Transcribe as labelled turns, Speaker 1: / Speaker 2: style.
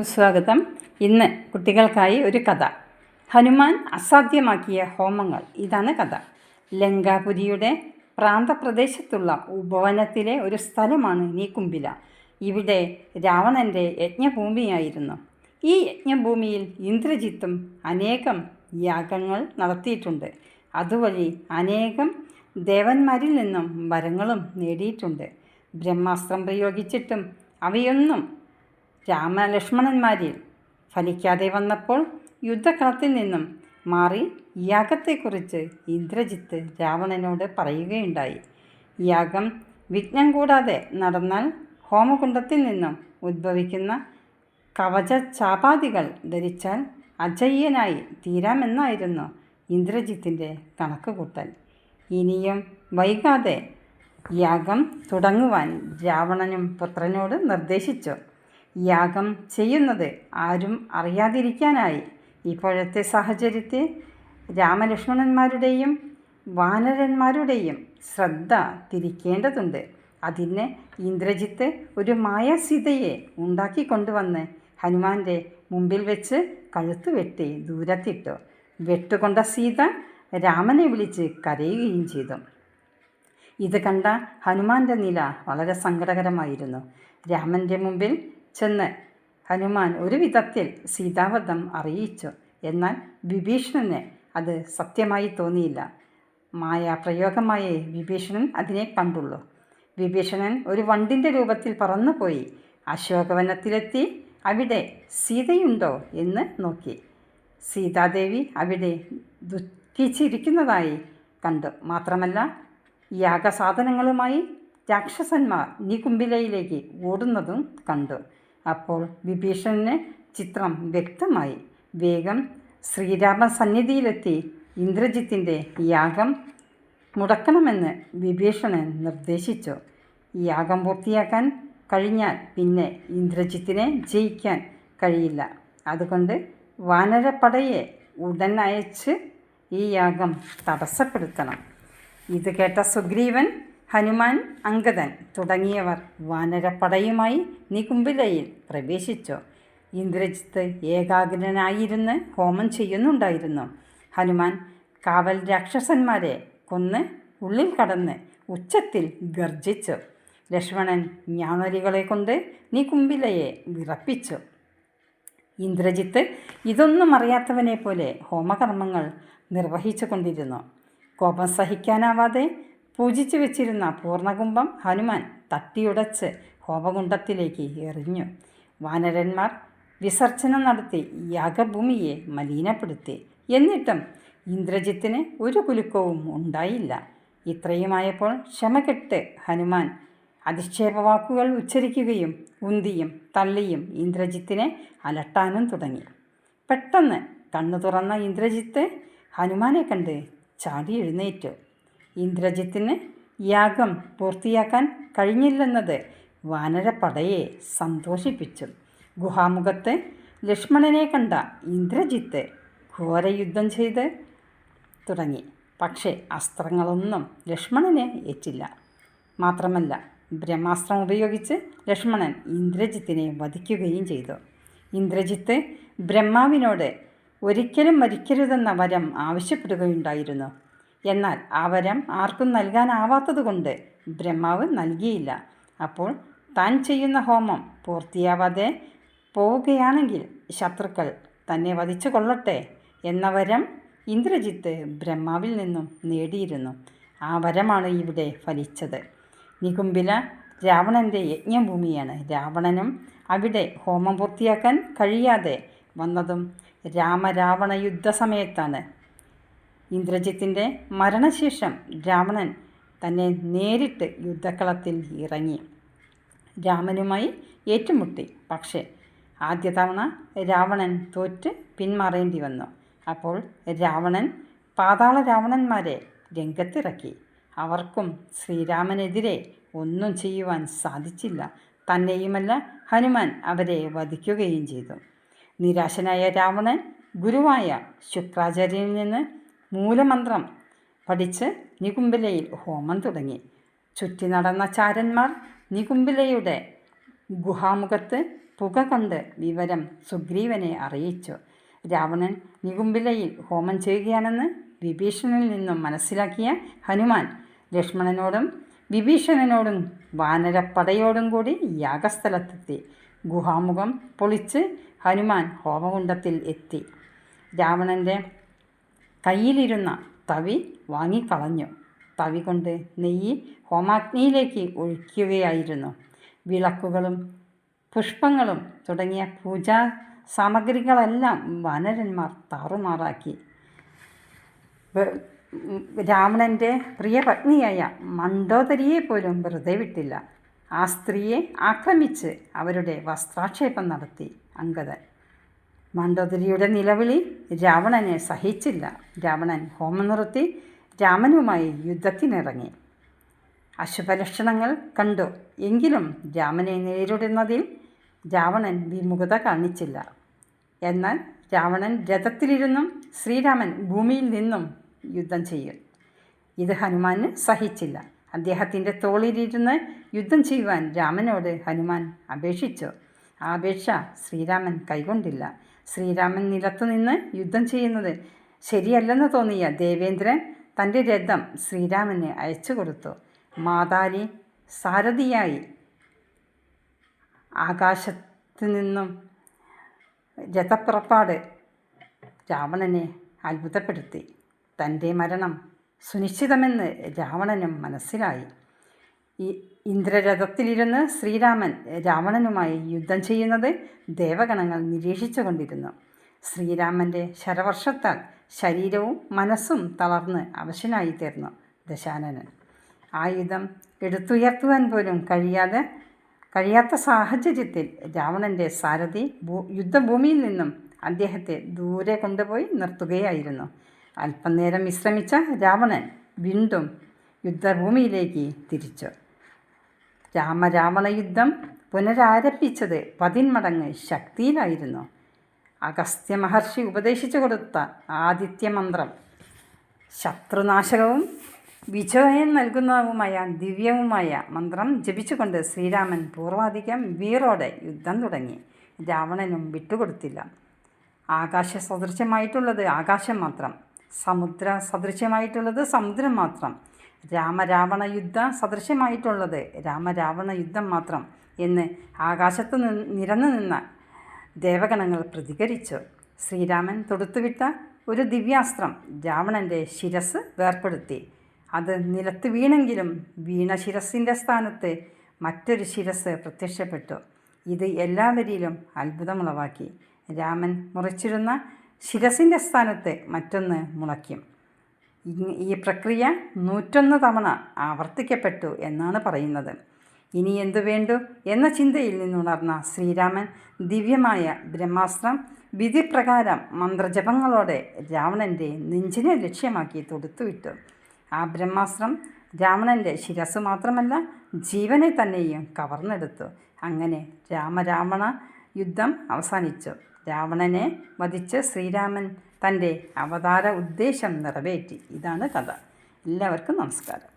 Speaker 1: സ്വാഗതം. ഇന്ന് കുട്ടികൾക്കായി ഒരു കഥ. ഹനുമാൻ അസാധ്യമാക്കിയ ഹോമങ്ങൾ. ഇതാണ് കഥ. ലങ്കാപുരിയുടെ പ്രാന്തപ്രദേശത്തുള്ള ഉപവനത്തിലെ ഒരു സ്ഥലമാണ് നീക്കുംബില. ഇവിടെ രാവണൻ്റെ യജ്ഞഭൂമിയായിരുന്നു. ഈ യജ്ഞഭൂമിയിൽ ഇന്ദ്രജിത്തും അനേകം യാഗങ്ങൾ നടത്തിയിട്ടുണ്ട്. അതുവഴി അനേകം ദേവന്മാരിൽ നിന്നും വരങ്ങളും നേടിയിട്ടുണ്ട്. ബ്രഹ്മാസ്ത്രം പ്രയോഗിച്ചിട്ടും അവയൊന്നും രാമലക്ഷ്മണന്മാരിൽ ഫലിക്കാതെ വന്നപ്പോൾ യുദ്ധക്കളത്തിൽ നിന്നും മാറി യാഗത്തെക്കുറിച്ച് ഇന്ദ്രജിത്ത് രാവണനോട് പറയുകയുണ്ടായി. യാഗം വിഘ്നം കൂടാതെ നടന്നാൽ ഹോമകുണ്ഡത്തിൽ നിന്നും ഉദ്ഭവിക്കുന്ന കവചചാപാദികൾ ധരിച്ചാൽ അജയ്യനായി തീരാമെന്നായിരുന്നു ഇന്ദ്രജിത്തിൻ്റെ കണക്കുകൂട്ടൽ. ഇനിയും വൈകാതെ യാഗം തുടങ്ങുവാൻ രാവണനും പുത്രനോട് നിർദ്ദേശിച്ചു. യാഗം ചെയ്യുന്നത് ആരും അറിയാതിരിക്കാനായി ഇപ്പോഴത്തെ സാഹചര്യത്തിൽ രാമലക്ഷ്മണന്മാരുടെയും വാനരന്മാരുടെയും ശ്രദ്ധ തിരിക്കേണ്ടതുണ്ട്. അതിന് ഇന്ദ്രജിത്ത് ഒരു മായാസീതയെ ഉണ്ടാക്കിക്കൊണ്ടുവന്ന് ഹനുമാൻ്റെ മുമ്പിൽ വെച്ച് കഴുത്ത് വെട്ടി ദൂരത്തിട്ടു. വെട്ടുകൊണ്ട സീത രാമനെ വിളിച്ച് കരയുകയും ചെയ്തു. ഇത് കണ്ട ഹനുമാൻ്റെ നില വളരെ സങ്കടകരമായിരുന്നു. രാമൻ്റെ മുമ്പിൽ ചെന്ന് ഹനുമാൻ ഒരു വിധത്തിൽ സീതാവധം അറിയിച്ചു. എന്നാൽ വിഭീഷണന് അത് സത്യമായി തോന്നിയില്ല. മായാപ്രയോഗമായേ വിഭീഷണൻ അതിനെ കണ്ടുള്ളൂ. വിഭീഷണൻ ഒരു വണ്ടിൻ്റെ രൂപത്തിൽ പറന്നുപോയി അശോകവനത്തിലെത്തി അവിടെ സീതയുണ്ടോ എന്ന് നോക്കി. സീതാദേവി അവിടെ ദുഃഖിച്ചിരിക്കുന്നതായി കണ്ടു. മാത്രമല്ല യാഗസാധനങ്ങളുമായി രാക്ഷസന്മാർ നീക്കുംബിലയിലേക്ക് ഓടുന്നതും കണ്ടു. അപ്പോൾ വിഭീഷണന് ചിത്രം വ്യക്തമായി. വേഗം ശ്രീരാമ സന്നിധിയിലെത്തി ഇന്ദ്രജിത്തിൻ്റെ യാഗം മുടക്കണമെന്ന് വിഭീഷണൻ നിർദ്ദേശിച്ചു. യാഗം പൂർത്തിയാക്കാൻ കഴിഞ്ഞാൽ പിന്നെ ഇന്ദ്രജിത്തിനെ ജയിക്കാൻ കഴിയില്ല. അതുകൊണ്ട് വാനരപ്പടയെ ഉടൻ അയച്ച് ഈ യാഗം തടസ്സപ്പെടുത്തണം. ഇത് കേട്ട സുഗ്രീവൻ, ഹനുമാൻ, അംഗദൻ തുടങ്ങിയവർ വാനരപ്പടയുമായി നീക്കുംബിലയിൽ പ്രവേശിച്ചു. ഇന്ദ്രജിത്ത് ഏകാഗ്രനായിരുന്ന് ഹോമം ചെയ്യുന്നുണ്ടായിരുന്നു. ഹനുമാൻ കാവൽ രാക്ഷസന്മാരെ കൊന്ന് ഉള്ളിൽ കടന്ന് ഉച്ചത്തിൽ ഗർജിച്ചു. ലക്ഷ്മണൻ ഞാണരികളെ കൊണ്ട് നീക്കുംബിലയെ വിറപ്പിച്ചു. ഇന്ദ്രജിത്ത് ഇതൊന്നും അറിയാത്തവനെ പോലെ ഹോമകർമ്മങ്ങൾ നിർവഹിച്ചു കൊണ്ടിരുന്നു. കോപം സഹിക്കാനാവാതെ പൂജിച്ചു വെച്ചിരുന്ന പൂർണ്ണകുംഭം ഹനുമാൻ തട്ടിയുടച്ച് ഹോമകുണ്ഡത്തിലേക്ക് എറിഞ്ഞു. വാനരന്മാർ വിസർജനം നടത്തി യാഗഭൂമിയെ മലിനപ്പെടുത്തി. എന്നിട്ടും ഇന്ദ്രജിത്തിന് ഒരു കുലുക്കവും ഉണ്ടായില്ല. ഇത്രയുമായപ്പോൾ ക്ഷമകെട്ട് ഹനുമാൻ അധിക്ഷേപവാക്കുകൾ ഉച്ചരിക്കുകയും ഉന്തിയും തള്ളിയും ഇന്ദ്രജിത്തിനെ അലട്ടാനും തുടങ്ങി. പെട്ടെന്ന് കണ്ണു തുറന്ന ഇന്ദ്രജിത്ത് ഹനുമാനെ കണ്ട് ചാടി എഴുന്നേറ്റു. ഇന്ദ്രജിത്തിന് യാഗം പൂർത്തിയാക്കാൻ കഴിഞ്ഞില്ലെന്നത് വാനരപ്പടയെ സന്തോഷിപ്പിച്ചു. ഗുഹാമുഖത്ത് ലക്ഷ്മണനെ കണ്ട ഇന്ദ്രജിത്ത് ഘോരയുദ്ധം ചെയ്ത് തുടങ്ങി. പക്ഷേ അസ്ത്രങ്ങളൊന്നും ലക്ഷ്മണനെ ഏറ്റില്ല. മാത്രമല്ല ബ്രഹ്മാസ്ത്രം ഉപയോഗിച്ച് ലക്ഷ്മണൻ ഇന്ദ്രജിത്തിനെ വധിക്കുകയും ചെയ്തു. ഇന്ദ്രജിത്ത് ബ്രഹ്മാവിനോട് ഒരിക്കലും മരിക്കരുതെന്ന വരം ആവശ്യപ്പെടുകയുണ്ടായിരുന്നു. എന്നാൽ ആ വരം ആർക്കും നൽകാനാവാത്തതുകൊണ്ട് ബ്രഹ്മാവ് നൽകിയില്ല. അപ്പോൾ താൻ ചെയ്യുന്ന ഹോമം പൂർത്തിയാവാതെ പോവുകയാണെങ്കിൽ ശത്രുക്കൾ തന്നെ വധിച്ചു കൊള്ളട്ടെ എന്ന വരം ഇന്ദ്രജിത്ത് ബ്രഹ്മാവിൽ നിന്നും നേടിയിരുന്നു. ആ വരമാണ് ഇവിടെ ഫലിച്ചത്. നീക്കുംബില രാവണൻ്റെ യജ്ഞഭൂമിയാണ്. രാവണനും അവിടെ ഹോമം പൂർത്തിയാക്കാൻ കഴിയാതെ വന്നതും രാമരാവണ യുദ്ധസമയത്താണ്. ഇന്ദ്രജിത്തിൻ്റെ മരണശേഷം രാവണൻ തന്നെ നേരിട്ട് യുദ്ധക്കളത്തിൽ ഇറങ്ങി രാമനുമായി ഏറ്റുമുട്ടി. പക്ഷേ ആദ്യ തവണ രാവണൻ തോറ്റ് പിന്മാറേണ്ടി വന്നു. അപ്പോൾ രാവണൻ പാതാള രാവണന്മാരെ രംഗത്തിറക്കി. അവർക്കും ശ്രീരാമനെതിരെ ഒന്നും ചെയ്യുവാൻ സാധിച്ചില്ല. തന്നെയുമല്ല ഹനുമാൻ അവരെ വധിക്കുകയും ചെയ്തു. നിരാശനായ രാവണൻ ഗുരുവായ ശുക്രാചാര്യനിൽ നിന്ന് മൂലമന്ത്രം പഠിച്ച് നീക്കുംബിലയിൽ ഹോമം തുടങ്ങി. ചുറ്റി നടന്ന ചാരന്മാർ നീക്കുംബിലയുടെ ഗുഹാമുഖത്ത് പുക കണ്ട് വിവരം സുഗ്രീവനെ അറിയിച്ചു. രാവണൻ നികുംഭിലയിൽ ഹോമം ചെയ്യുകയാണെന്ന് വിഭീഷണനിൽ നിന്നും മനസ്സിലാക്കിയ ഹനുമാൻ ലക്ഷ്മണനോടും വിഭീഷണനോടും വാനരപ്പടയോടും കൂടി യാഗസ്ഥലത്തെത്തി. ഗുഹാമുഖം പൊളിച്ച് ഹനുമാൻ ഹോമകുണ്ഡത്തിൽ എത്തി. രാവണൻ്റെ കയ്യിലിരുന്ന തവി വാങ്ങിക്കളഞ്ഞു. തവി കൊണ്ട് നെയ്യ് ഹോമാഗ്നിയിലേക്ക് ഒഴിക്കുകയായിരുന്നു. വിളക്കുകളും പുഷ്പങ്ങളും തുടങ്ങിയ പൂജാ സാമഗ്രികളെല്ലാം വാനരന്മാർ താറുമാറാക്കി. രാവണൻ്റെ പ്രിയപത്നിയായ മണ്ഡോദരിയെ പോലും വെറുതെ വിട്ടില്ല. ആ സ്ത്രീയെ ആക്രമിച്ച് അവരുടെ വസ്ത്രാക്ഷേപം നടത്തി അംഗദൻ. മണ്ഡോദരിയുടെ നിലവിളി രാവണനെ സഹിച്ചില്ല. രാവണൻ ഹോമം നിർത്തി രാമനുമായി യുദ്ധത്തിനിറങ്ങി. അശുഭലക്ഷണങ്ങൾ കണ്ടു. എങ്കിലും രാമനെ നേരിടുന്നതിൽ രാവണൻ വിമുഖത കാണിച്ചില്ല. എന്നാൽ രാവണൻ രഥത്തിലിരുന്നും ശ്രീരാമൻ ഭൂമിയിൽ നിന്നും യുദ്ധം ചെയ്യും. ഇത് ഹനുമാന് സഹിച്ചില്ല. അദ്ദേഹത്തിൻ്റെ തോളിലിരുന്ന് യുദ്ധം ചെയ്യുവാൻ രാമനോട് ഹനുമാൻ അപേക്ഷിച്ചു. ആ അപേക്ഷ ശ്രീരാമൻ കൈകൊണ്ടില്ല. ശ്രീരാമൻ നിലത്തുനിന്ന് യുദ്ധം ചെയ്യുന്നത് ശരിയല്ലെന്ന് തോന്നിയ ദേവേന്ദ്രൻ തൻ്റെ രഥം ശ്രീരാമന് അയച്ചു കൊടുത്തു. മാതാരി സാരഥിയായി ആകാശത്തു നിന്നും രഥപ്പുറപ്പാട് രാവണനെ അത്ഭുതപ്പെടുത്തി. തൻ്റെ മരണം സുനിശ്ചിതമെന്ന് രാവണനും മനസ്സിലായി. ഇന്ദ്രരഥത്തിലിരുന്ന് ശ്രീരാമൻ രാവണനുമായി യുദ്ധം ചെയ്യുന്നത് ദേവഗണങ്ങൾ നിരീക്ഷിച്ചു കൊണ്ടിരുന്നു. ശ്രീരാമൻ്റെ ശരവർഷത്താൽ ശരീരവും മനസ്സും തളർന്ന് അവശനായി തീർന്നു ദശാനനൻ. ആയുധം എടുത്തുയർത്തുവാൻ പോലും കഴിയാത്ത സാഹചര്യത്തിൽ രാവണൻ്റെ സാരഥി യുദ്ധഭൂമിയിൽ നിന്നും അദ്ദേഹത്തെ ദൂരെ കൊണ്ടുപോയി നിർത്തുകയായിരുന്നു. അല്പനേരം വിശ്രമിച്ച രാവണൻ വീണ്ടും യുദ്ധഭൂമിയിലേക്ക് തിരിച്ചു. രാമരാവണ യുദ്ധം പുനരാരംഭിച്ചത് 10 മടങ്ങ് ശക്തിയിലായിരുന്നു. അഗസ്ത്യ മഹർഷി ഉപദേശിച്ചു കൊടുത്ത ആദിത്യമന്ത്രം ശത്രുനാശകവും വിജയം നൽകുന്നതുമായ ദിവ്യവുമായ മന്ത്രം ജപിച്ചുകൊണ്ട് ശ്രീരാമൻ പൂർവാധികം വീറോടെ യുദ്ധം തുടങ്ങി. രാവണനും വിട്ടുകൊടുത്തില്ല. ആകാശ സദൃശ്യമായിട്ടുള്ളത് ആകാശം മാത്രം, സമുദ്ര സദൃശ്യമായിട്ടുള്ളത് സമുദ്രം മാത്രം, രാമരാവണ യുദ്ധ സദൃശ്യമായിട്ടുള്ളത് രാമരാവണ യുദ്ധം മാത്രം എന്ന് ആകാശത്ത് നിരന്നു നിന്ന ദേവഗണങ്ങൾ പ്രതികരിച്ചു. ശ്രീരാമൻ തൊടുത്തുവിട്ട ഒരു ദിവ്യാസ്ത്രം രാവണൻ്റെ ശിരസ് വേർപ്പെടുത്തി. അത് നിലത്ത് വീണെങ്കിലും വീണ ശിരസിൻ്റെ സ്ഥാനത്ത് മറ്റൊരു ശിരസ് പ്രത്യക്ഷപ്പെട്ടു. ഇത് എല്ലാവരിലും അത്ഭുതമുളവാക്കി. രാമൻ മുറിച്ചിരുന്ന ശിരസിൻ്റെ സ്ഥാനത്ത് മറ്റൊന്ന് മുളയ്ക്കും. ഈ പ്രക്രിയ 101 തവണ ആവർത്തിക്കപ്പെട്ടു എന്നാണ് പറയുന്നത്. ഇനി എന്തു വേണ്ടു എന്ന ചിന്തയിൽ നിന്നുണർന്ന ശ്രീരാമൻ ദിവ്യമായ ബ്രഹ്മാസ്ത്രം വിധിപ്രകാരം മന്ത്രജപങ്ങളോടെ രാവണൻ്റെ നെഞ്ചിനെ ലക്ഷ്യമാക്കി തൊടുത്തുവിട്ടു. ആ ബ്രഹ്മാസ്ത്രം രാവണൻ്റെ ശിരസ് മാത്രമല്ല ജീവനെ തന്നെയും കവർന്നെടുത്തു. അങ്ങനെ രാമരാവണ യുദ്ധം അവസാനിച്ചു. രാവണനെ വധിച്ച് ശ്രീരാമൻ തൻ്റെ അവതാര ഉദ്ദേശം നിറവേറ്റി. ഇതാണ് കഥ. എല്ലാവർക്കും നമസ്കാരം.